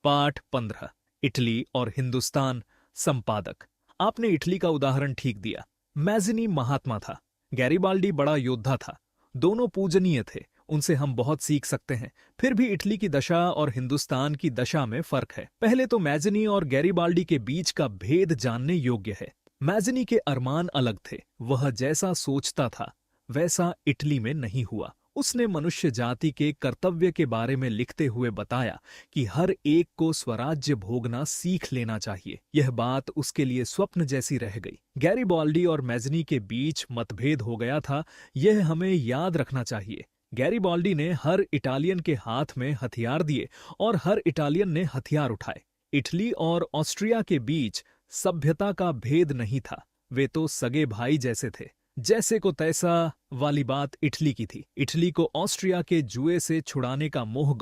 पाठ 15। इटली और हिंदुस्तान। संपादक। आपने इटली का उदाहरण ठीक दिया। मैज़िनी महात्मा था, गैरिबाल्डी बड़ा योद्धा था। दोनों पूजनीय थे, उनसे हम बहुत सीख सकते हैं। फिर भी इटली की दशा और हिंदुस्तान की दशा में फर्क है। पहले तो मैज़िनी और गैरिबाल्डी के बीच का भेद जानने योग्य है। मैज़िनी के अरमान अलग थे। वह जैसा सोचता था वैसा इटली में नहीं हुआ। उसने मनुष्य जाति के कर्तव्य के बारे में लिखते हुए बताया कि हर एक को स्वराज्य भोगना सीख लेना चाहिए। यह बात उसके लिए स्वप्न जैसी रह गई। गैरिबाल्डी और मैज़िनी के बीच मतभेद हो गया था, यह हमें याद रखना चाहिए। गैरिबाल्डी ने हर इटालियन के हाथ में हथियार दिए और हर इटालियन ने हथियार उठाए। इटली और ऑस्ट्रिया के बीच सभ्यता का भेद नहीं था, वे तो सगे भाई जैसे थे। जैसे को तैसा वाली बात इटली की थी। इटली को ऑस्ट्रिया के जुए से छुड़ाने का मोह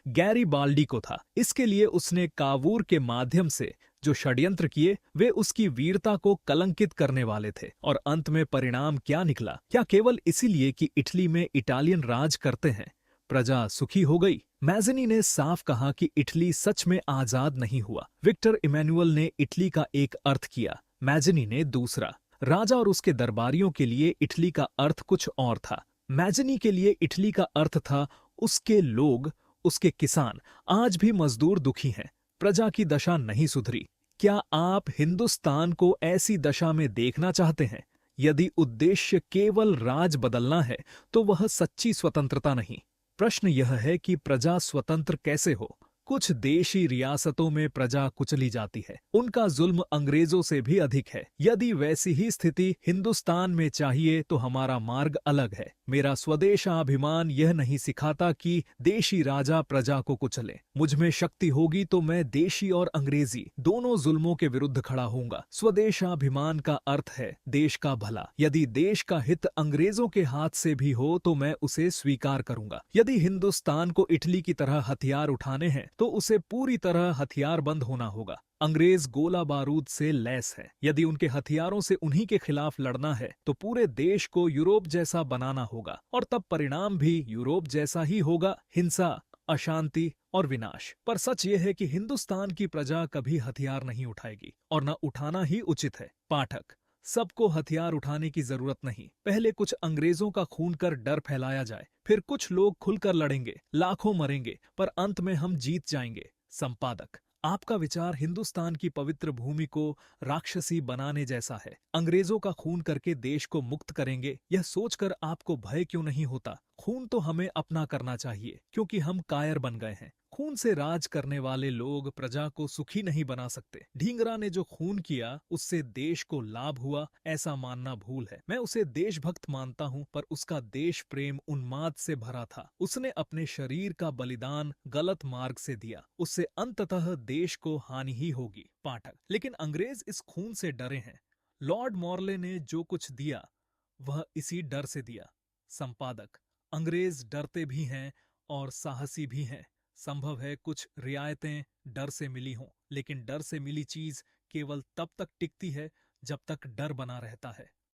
गैरिबाल्डी को था। इसके लिए उसने कावूर के माध्यम से जो षड्यंत्र किए वे उसकी वीरता को कलंकित करने वाले थे। और अंत में परिणाम क्या निकला? क्या केवल इसीलिए कि इटली में इटालियन राज करते हैं प्रजा सुखी हो गई? मैज़िनी ने साफ कहा कि इटली सच में आजाद नहीं हुआ। विक्टर इमैनुअल ने इटली का एक अर्थ किया, मैज़िनी ने दूसरा। राजा और उसके दरबारियों के लिए इटली का अर्थ कुछ और था। मैज़िनी के लिए इटली का अर्थ था उसके लोग, उसके किसान। आज भी मजदूर दुखी हैं, प्रजा की दशा नहीं सुधरी। क्या आप हिंदुस्तान को ऐसी दशा में देखना चाहते हैं? यदि उद्देश्य केवल राज बदलना है तो वह सच्ची स्वतंत्रता नहीं। प्रश्न यह है कि प्रजा स्वतंत्र कैसे हो? कुछ देशी रियासतों में प्रजा कुचली जाती है, उनका जुल्म अंग्रेजों से भी अधिक है। यदि वैसी ही स्थिति हिंदुस्तान में चाहिए तो हमारा मार्ग अलग है। मेरा स्वदेशाभिमान यह नहीं सिखाता कि देशी राजा प्रजा को कुचले। मुझ में शक्ति होगी तो मैं देशी और अंग्रेजी दोनों जुल्मों के विरुद्ध खड़ा होऊंगा। स्वदेशाभिमान का अर्थ है देश का भला। यदि देश का हित अंग्रेजों के हाथ से भी हो तो मैं उसे स्वीकार करूंगा। यदि हिंदुस्तान को इटली की तरह हथियार उठाने हैं तो उसे पूरी तरह हथियारबंद होना होगा। अंग्रेज गोला बारूद से लैस है। यदि उनके हथियारों से उन्हीं के खिलाफ लड़ना है तो पूरे देश को यूरोप जैसा बनाना होगा, और तब परिणाम भी यूरोप जैसा ही होगा, हिंसा, अशांति और विनाश। पर सच यह है कि हिंदुस्तान की प्रजा कभी हथियार नहीं उठाएगी, और न उठाना ही उचित है। पाठक, सबको हथियार उठाने की जरूरत नहीं। पहले कुछ अंग्रेजों का खून कर डर फैलाया जाए, फिर कुछ लोग खुलकर लड़ेंगे, लाखों मरेंगे, पर अंत में हम जीत जाएंगे। संपादक, आपका विचार हिंदुस्तान की पवित्र भूमि को राक्षसी बनाने जैसा है। अंग्रेजों का खून करके देश को मुक्त करेंगे, यह सोचकर आपको भय क्यों नहीं होता? खून तो हमें अपना करना चाहिए, क्योंकि हम कायर बन गए हैं। खून से राज करने वाले लोग प्रजा को सुखी नहीं बना सकते। ढींगरा ने जो खून किया उससे देश को लाभ हुआ, ऐसा मानना भूल है। मैं उसे देशभक्त मानता हूँ, पर उसका देश प्रेम उन्माद से भरा था। उसने अपने शरीर का बलिदान गलत मार्ग से दिया, उससे अंततः देश को हानि ही होगी। पाठक, लेकिन अंग्रेज इस खून से डरे हैं। लॉर्ड मॉर्ले ने जो कुछ दिया वह इसी डर से दिया। संपादक, अंग्रेज डरते भी हैं और साहसी भी हैं। संभव है कुछ रियायतें डर से मिली हों, लेकिन डर से मिली चीज केवल तब तक टिकती है जब तक डर बना रहता है।